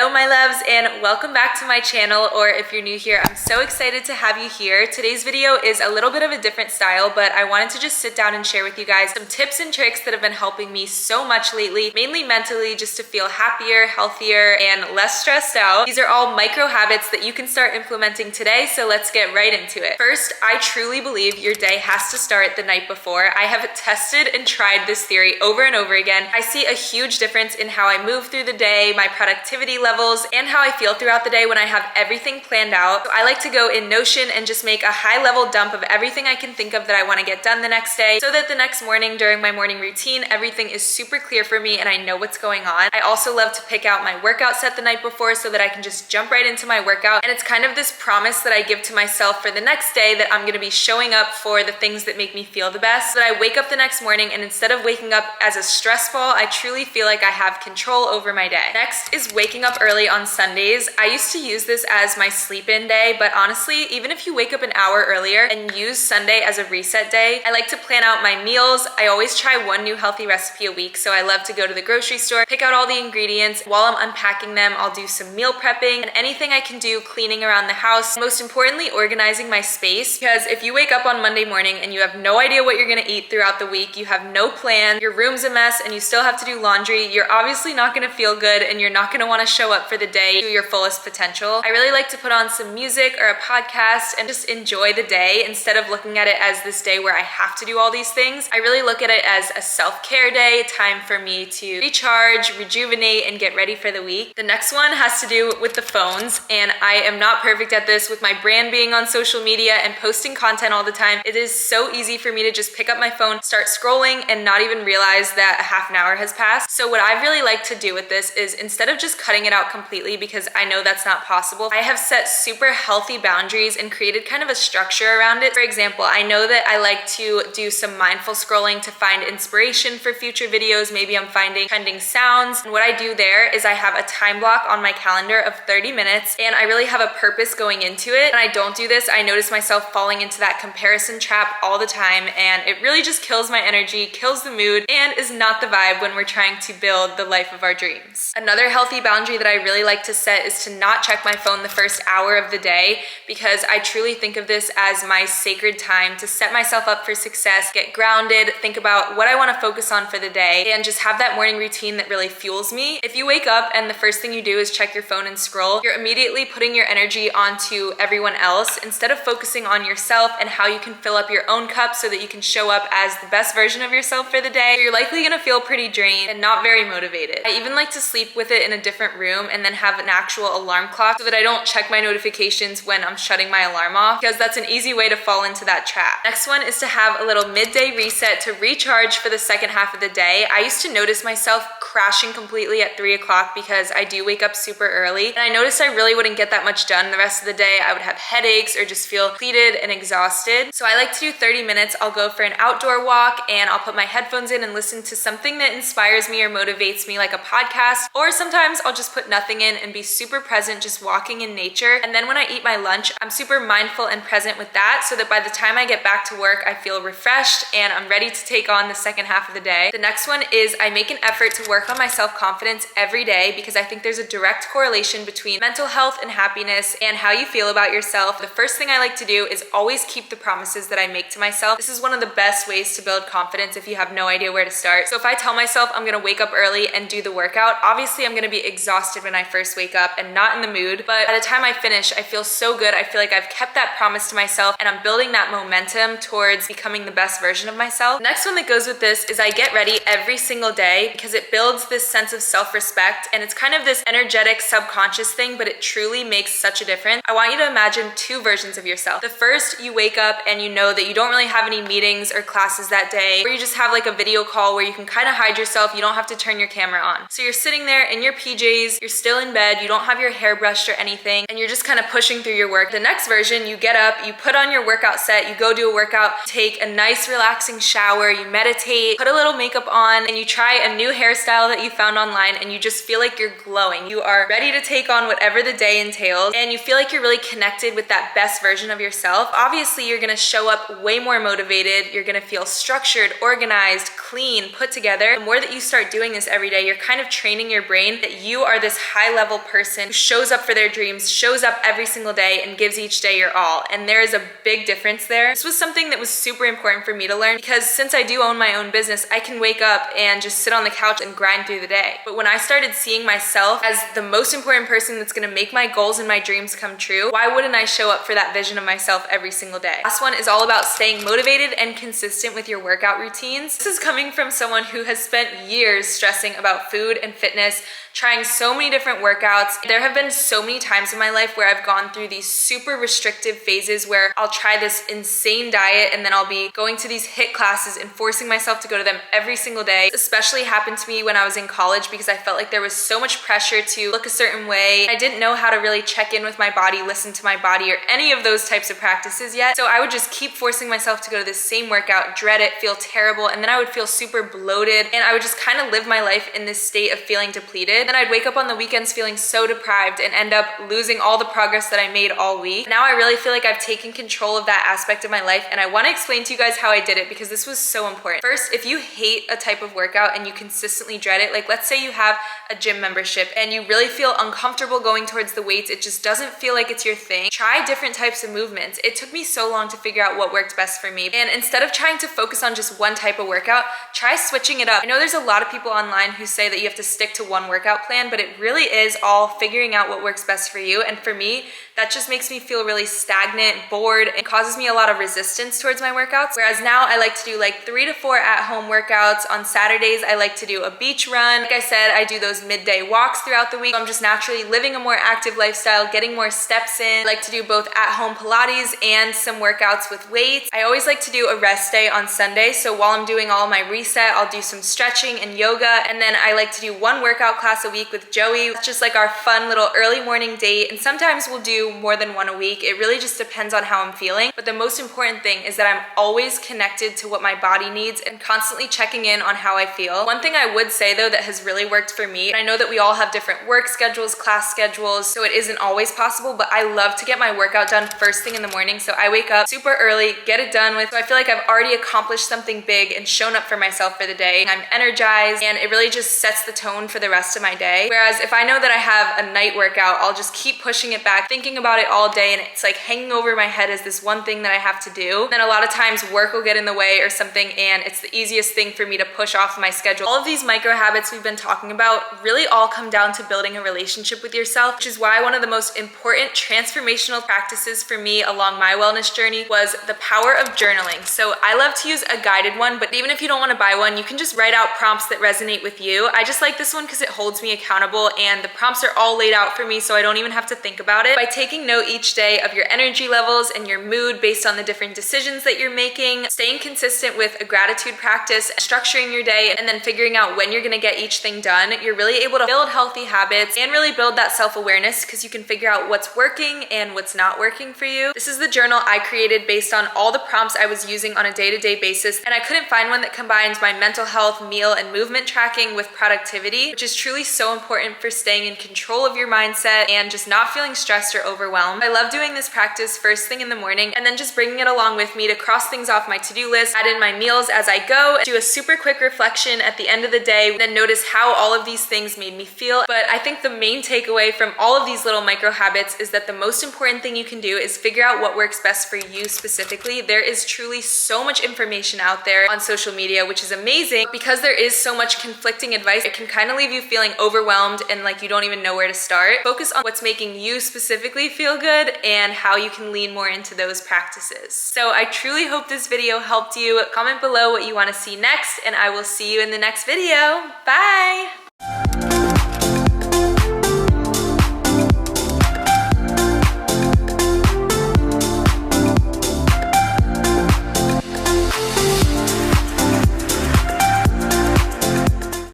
Hello my loves, and welcome back to my channel, or if you're new here, I'm so excited to have you here. Today's video is a little bit of a different style, but I wanted to just sit down and share with you guys some tips and tricks that have been helping me so much lately, mainly mentally, just to feel happier, healthier, and less stressed out. These are all micro habits that you can start implementing today, so let's get right into it. First, I truly believe your day has to start the night before. I have tested and tried this theory over and over again. I see a huge difference in how I move through the day, my productivity levels, and how I feel throughout the day when I have everything planned out. So I like to go in Notion and just make a high level dump of everything I can think of that I want to get done the next day, so that the next morning during my morning routine, everything is super clear for me and I know what's going on. I also love to pick out my workout set the night before so that I can just jump right into my workout, and it's kind of this promise that I give to myself for the next day that I'm going to be showing up for the things that make me feel the best, so that I wake up the next morning and instead of waking up as a stress ball, I truly feel like I have control over my day. Next is waking up early on Sundays. I used to use this as my sleep-in day, but honestly, even if you wake up an hour earlier and use Sunday as a reset day, I like to plan out my meals. I always try one new healthy recipe a week, so I love to go to the grocery store, pick out all the ingredients. While I'm unpacking them, I'll do some meal prepping and anything I can do cleaning around the house. Most importantly, organizing my space, because if you wake up on Monday morning and you have no idea what you're gonna eat throughout the week, you have no plan, your room's a mess, and you still have to do laundry, you're obviously not gonna feel good and you're not gonna wanna show up for the day to your fullest potential. I really like to put on some music or a podcast and just enjoy the day instead of looking at it as this day where I have to do all these things. I really look at it as a self-care day, time for me to recharge, rejuvenate, and get ready for the week. The next one has to do with the phones, and I am not perfect at this with my brand being on social media and posting content all the time. It is so easy for me to just pick up my phone, start scrolling, and not even realize that a half an hour has passed. So what I really like to do with this is, instead of just cutting it out completely, because I know that's not possible, I have set super healthy boundaries and created kind of a structure around it. For example, I know that I like to do some mindful scrolling to find inspiration for future videos. Maybe I'm finding trending sounds, and what I do there is I have a time block on my calendar of 30 minutes, and I really have a purpose going into it. And I don't do this, I notice myself falling into that comparison trap all the time, and it really just kills my energy, kills the mood, and is not the vibe when we're trying to build the life of our dreams. Another healthy boundary that I really like to set is to not check my phone the first hour of the day, because I truly think of this as my sacred time to set myself up for success, get grounded, think about what I want to focus on for the day, and just have that morning routine that really fuels me. If you wake up and the first thing you do is check your phone and scroll, you're immediately putting your energy onto everyone else instead of focusing on yourself and how you can fill up your own cup so that you can show up as the best version of yourself for the day. So you're likely gonna feel pretty drained and not very motivated. I even like to sleep with it in a different room and then have an actual alarm clock so that I don't check my notifications when I'm shutting my alarm off, because that's an easy way to fall into that trap. Next one is to have a little midday reset to recharge for the second half of the day. I used to notice myself crashing completely at 3 o'clock because I do wake up super early, and I noticed I really wouldn't get that much done the rest of the day. I would have headaches or just feel depleted and exhausted. So I like to do 30 minutes. I'll go for an outdoor walk and I'll put my headphones in and listen to something that inspires me or motivates me, like a podcast, or sometimes I'll just put nothing in and be super present, just walking in nature. And then when I eat my lunch, I'm super mindful and present with that, so that by the time I get back to work, I feel refreshed and I'm ready to take on the second half of the day. The next one is I make an effort to work on my self-confidence every day, because I think there's a direct correlation between mental health and happiness and how you feel about yourself. The first thing I like to do is always keep the promises that I make to myself. This is one of the best ways to build confidence if you have no idea where to start. So if I tell myself I'm gonna wake up early and do the workout, obviously I'm gonna be exhausted when I first wake up and not in the mood, but by the time I finish, I feel so good. I feel like I've kept that promise to myself and I'm building that momentum towards becoming the best version of myself. The next one that goes with this is I get ready every single day, because it builds this sense of self-respect, and it's kind of this energetic subconscious thing, but it truly makes such a difference. I want you to imagine two versions of yourself. The first, you wake up and you know that you don't really have any meetings or classes that day, or you just have like a video call where you can kind of hide yourself. You don't have to turn your camera on. So you're sitting there in your PJs, you're still in bed, you don't have your hair brushed or anything, and you're just kind of pushing through your work. The next version, you get up, you put on your workout set, you go do a workout, take a nice relaxing shower, you meditate, put a little makeup on, and you try a new hairstyle style that you found online and you just feel like you're glowing. You are ready to take on whatever the day entails and you feel like you're really connected with that best version of yourself. Obviously, you're gonna show up way more motivated. You're gonna feel structured, organized, clean, put together. The more that you start doing this every day, you're kind of training your brain that you are this high-level person who shows up for their dreams, shows up every single day and gives each day your all. And there is a big difference there. This was something that was super important for me to learn because since I do own my own business, I can wake up and just sit on the couch and grind through the day. But when I started seeing myself as the most important person that's gonna make my goals and my dreams come true, why wouldn't I show up for that vision of myself every single day? Last one is all about staying motivated and consistent with your workout routines. This is coming from someone who has spent years stressing about food and fitness, trying so many different workouts. There have been so many times in my life where I've gone through these super restrictive phases where I'll try this insane diet and then I'll be going to these HIIT classes and forcing myself to go to them every single day. This especially happened to me when I was in college because I felt like there was so much pressure to look a certain way. I didn't know how to really check in with my body, listen to my body, or any of those types of practices yet. So I would just keep forcing myself to go to this same workout, dread it, feel terrible, and then I would feel super bloated and I would just kind of live my life in this state of feeling depleted. Then I'd wake up on the weekends feeling so deprived and end up losing all the progress that I made all week. Now I really feel like I've taken control of that aspect of my life and I want to explain to you guys how I did it because this was so important. First, if you hate a type of workout and you consistently dread it, like let's say you have a gym membership and you really feel uncomfortable going towards the weights, it just doesn't feel like it's your thing, try different types of movements. It took me so long to figure out what worked best for me. And instead of trying to focus on just one type of workout, try switching it up. I know there's a lot of people online who say that you have to stick to one workout plan, but it really is all figuring out what works best for you. And for me, that just makes me feel really stagnant, bored, and causes me a lot of resistance towards my workouts. Whereas now I like to do like 3 to 4 at-home workouts. On Saturdays, I like to do a beach run. Like I said, I do those midday walks throughout the week. So I'm just naturally living a more active lifestyle, getting more steps in. I like to do both at-home Pilates and some workouts with weights. I always like to do a rest day on Sunday. So while I'm doing all my reset, I'll do some stretching and yoga. And then I like to do one workout class a week with Joey. It's just like our fun little early morning date. And sometimes we'll do more than one a week. It really just depends on how I'm feeling. But the most important thing is that I'm always connected to what my body needs and constantly checking in on how I feel. One thing I would say though that has really worked for me, and I know that we all have different work schedules, class schedules, so it isn't always possible, but I love to get my workout done first thing in the morning. So I wake up super early, get it done with. So I feel like I've already accomplished something big and shown up for myself for the day. I'm energized and it really just sets the tone for the rest of my day. Whereas if I know that I have a night workout, I'll just keep pushing it back, thinking about it all day, and it's like hanging over my head as this one thing that I have to do. Then a lot of times work will get in the way or something, and it's the easiest thing for me to push off my schedule. All of these micro habits we've been talking about really all come down to building a relationship with yourself, which is why one of the most important transformational practices for me along my wellness journey was the power of journaling. So I love to use a guided one, but even if you don't want to buy one, you can just write out prompts that resonate with you. I just like this one because it holds me accountable and the prompts are all laid out for me so I don't even have to think about it. By taking note each day of your energy levels and your mood based on the different decisions that you're making, staying consistent with a gratitude practice, structuring your day, and then figuring out when you're gonna get each thing done, you're really able to build healthy habits and really build that self-awareness because you can figure out what's working and what's not working for you. This is the journal I created based on all the prompts I was using on a day-to-day basis, and I couldn't find one that combines my mental health, meal, and movement tracking with productivity, which is truly so important for staying in control of your mindset and just not feeling stressed or overwhelmed. I love doing this practice first thing in the morning and then just bringing it along with me to cross things off my to-do list, add in my meals as I go, do a super quick reflection at the end of the day, then notice how all of these things made me feel. But I think the main takeaway from all of these little micro habits is that the most important thing you can do is figure out what works best for you specifically. There is truly so much information out there on social media, which is amazing. Because there is so much conflicting advice, it can kind of leave you feeling overwhelmed and like you don't even know where to start. Focus on what's making you specifically feel good and how you can lean more into those practices. So I truly hope this video helped you. Comment below what you want to see next, and I will see you in the next video. Bye!